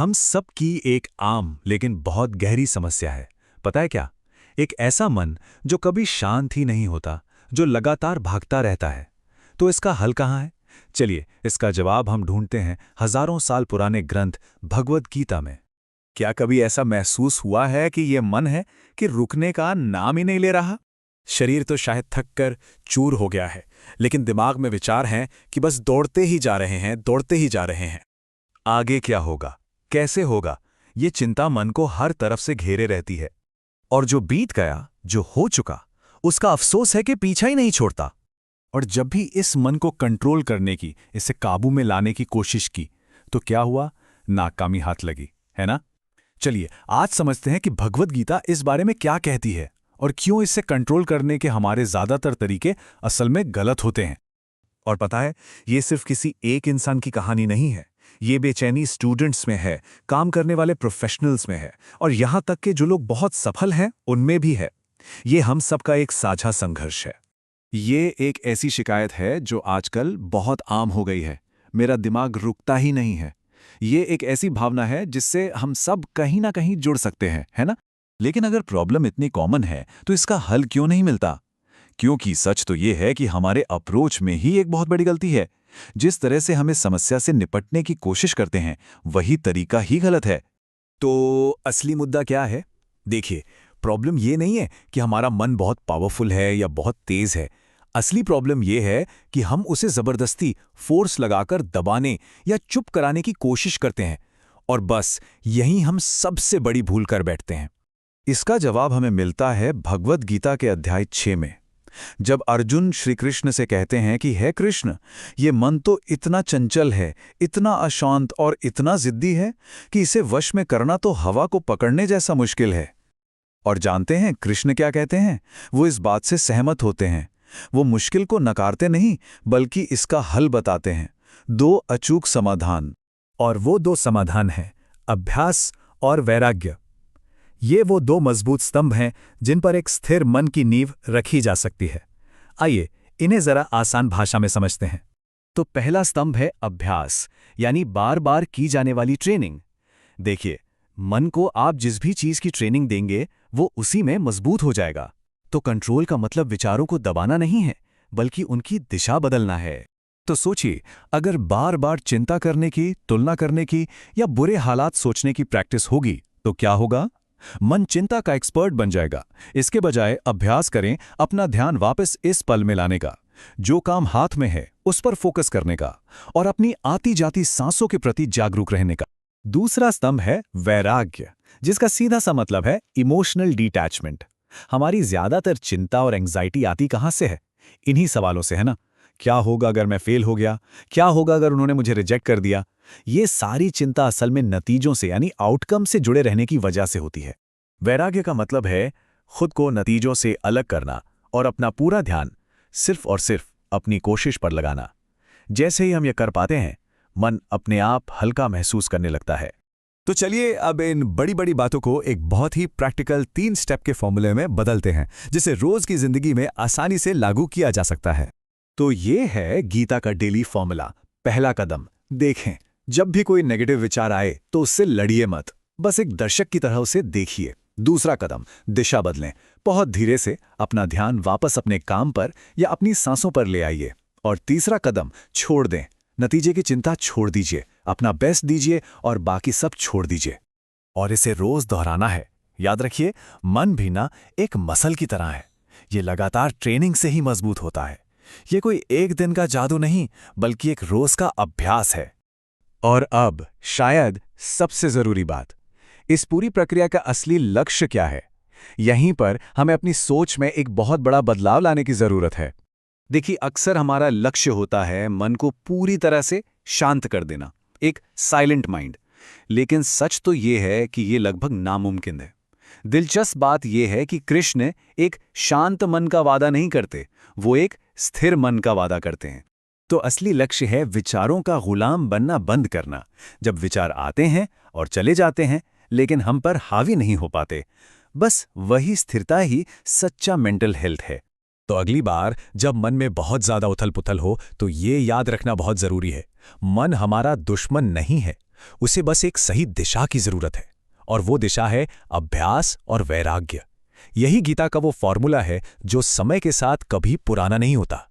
हम सब की एक आम लेकिन बहुत गहरी समस्या है। पता है क्या? एक ऐसा मन जो कभी शांत ही नहीं होता, जो लगातार भागता रहता है। तो इसका हल कहाँ है? चलिए, इसका जवाब हम ढूंढते हैं हजारों साल पुराने ग्रंथ भगवद गीता में। क्या कभी ऐसा महसूस हुआ है कि ये मन है कि रुकने का नाम ही नहीं ले रहा? शरीर तो शायद थक कर चूर हो गया है, लेकिन दिमाग में विचार हैं कि बस दौड़ते ही जा रहे हैं, दौड़ते ही जा रहे हैं। आगे क्या होगा, कैसे होगा, ये चिंता मन को हर तरफ से घेरे रहती है। और जो बीत गया, जो हो चुका, उसका अफसोस है कि पीछा ही नहीं छोड़ता। और जब भी इस मन को कंट्रोल करने की, इसे काबू में लाने की कोशिश की, तो क्या हुआ? नाकामी हाथ लगी, है ना? चलिए आज समझते हैं कि भगवद गीता इस बारे में क्या कहती है और क्यों इससे कंट्रोल करने के हमारे ज्यादातर तरीके असल में गलत होते हैं। और पता है, ये सिर्फ किसी एक इंसान की कहानी नहीं है। ये बेचैनी स्टूडेंट्स में है, काम करने वाले प्रोफेशनल्स में है, और यहां तक कि जो लोग बहुत सफल हैं उनमें भी है। ये हम सबका एक साझा संघर्ष है। ये एक ऐसी शिकायत है जो आजकल बहुत आम हो गई है। मेरा दिमाग रुकता ही नहीं है। ये एक ऐसी भावना है जिससे हम सब कहीं ना कहीं जुड़ सकते हैं, है ना? लेकिन अगर प्रॉब्लम इतनी कॉमन है तो इसका हल क्यों नहीं मिलता? क्योंकि सच तो ये है कि हमारे अप्रोच में ही एक बहुत बड़ी गलती है। जिस तरह से हमें समस्या से निपटने की कोशिश करते हैं, वही तरीका ही गलत है। तो असली मुद्दा क्या है? देखिए, प्रॉब्लम ये नहीं है कि हमारा मन बहुत पावरफुल है या बहुत तेज है। असली प्रॉब्लम ये है कि हम उसे जबरदस्ती फोर्स लगाकर दबाने या चुप कराने की कोशिश करते हैं, और बस यहीं हम सबसे बड़ी भूल कर बैठते हैं। इसका जवाब हमें मिलता है भगवद गीता के अध्याय 6 में। जब अर्जुन श्री कृष्ण से कहते हैं कि हे कृष्ण, ये मन तो इतना चंचल है, इतना अशांत और इतना जिद्दी है कि इसे वश में करना तो हवा को पकड़ने जैसा मुश्किल है। और जानते हैं कृष्ण क्या कहते हैं? वो इस बात से सहमत होते हैं। वो मुश्किल को नकारते नहीं, बल्कि इसका हल बताते हैं। 2 अचूक समाधान। और वो 2 समाधान हैं अभ्यास और वैराग्य। ये वो 2 मजबूत स्तंभ हैं जिन पर एक स्थिर मन की नींव रखी जा सकती है। आइए इन्हें जरा आसान भाषा में समझते हैं। तो पहला स्तंभ है अभ्यास, यानी बार बार की जाने वाली ट्रेनिंग। देखिए, मन को आप जिस भी चीज की ट्रेनिंग देंगे, वो उसी में मजबूत हो जाएगा। तो कंट्रोल का मतलब विचारों को दबाना नहीं है, बल्कि उनकी दिशा बदलना है। तो सोचिए, अगर बार बार चिंता करने की, तुलना करने की या बुरे हालात सोचने की प्रैक्टिस होगी, तो क्या होगा? मन चिंता का एक्सपर्ट बन जाएगा। इसके बजाय अभ्यास करें अपना ध्यान वापस इस पल में लाने का, जो काम हाथ में है उस पर फोकस करने का, और अपनी आती जाती सांसों के प्रति जागरूक रहने का। दूसरा स्तंभ है वैराग्य, जिसका सीधा सा मतलब है इमोशनल डिटैचमेंट। हमारी ज्यादातर चिंता और एंग्जाइटी आती कहां से है? इन्हीं सवालों से, है ना? क्या होगा अगर मैं फेल हो गया? क्या होगा अगर उन्होंने मुझे रिजेक्ट कर दिया? ये सारी चिंता असल में नतीजों से, यानी आउटकम से जुड़े रहने की वजह से होती है। वैराग्य का मतलब है खुद को नतीजों से अलग करना और अपना पूरा ध्यान सिर्फ और सिर्फ अपनी कोशिश पर लगाना। जैसे ही हम ये कर पाते हैं, मन अपने आप हल्का महसूस करने लगता है। तो चलिए अब इन बड़ी बड़ी बातों को एक बहुत ही प्रैक्टिकल 3 स्टेप के फॉर्मूले में बदलते हैं, जिसे रोज की जिंदगी में आसानी से लागू किया जा सकता है। तो ये है गीता का डेली फॉर्मूला। पहला कदम, देखें, जब भी कोई नेगेटिव विचार आए तो उससे लड़िए मत, बस एक दर्शक की तरह उसे देखिए। दूसरा कदम, दिशा बदलें। बहुत धीरे से अपना ध्यान वापस अपने काम पर या अपनी सांसों पर ले आइए। और तीसरा कदम, छोड़ दें। नतीजे की चिंता छोड़ दीजिए, अपना बेस्ट दीजिए और बाकी सब छोड़ दीजिए। और इसे रोज दोहराना है। याद रखिए, मन भी ना एक मसल की तरह है। ये लगातार ट्रेनिंग से ही मजबूत होता है। ये कोई एक दिन का जादू नहीं, बल्कि एक रोज का अभ्यास है। और अब शायद सबसे जरूरी बात, इस पूरी प्रक्रिया का असली लक्ष्य क्या है? यहीं पर हमें अपनी सोच में एक बहुत बड़ा बदलाव लाने की जरूरत है। देखिए, अक्सर हमारा लक्ष्य होता है मन को पूरी तरह से शांत कर देना, एक साइलेंट माइंड। लेकिन सच तो ये है कि ये लगभग नामुमकिन है। दिलचस्प बात यह है कि कृष्ण एक शांत मन का वादा नहीं करते, वो एक स्थिर मन का वादा करते हैं। तो असली लक्ष्य है विचारों का गुलाम बनना बंद करना। जब विचार आते हैं और चले जाते हैं, लेकिन हम पर हावी नहीं हो पाते, बस वही स्थिरता ही सच्चा मेंटल हेल्थ है। तो अगली बार जब मन में बहुत ज्यादा उथल पुथल हो, तो ये याद रखना बहुत जरूरी है, मन हमारा दुश्मन नहीं है, उसे बस एक सही दिशा की जरूरत है, और वो दिशा है अभ्यास और वैराग्य। यही गीता का वो फॉर्मूला है जो समय के साथ कभी पुराना नहीं होता।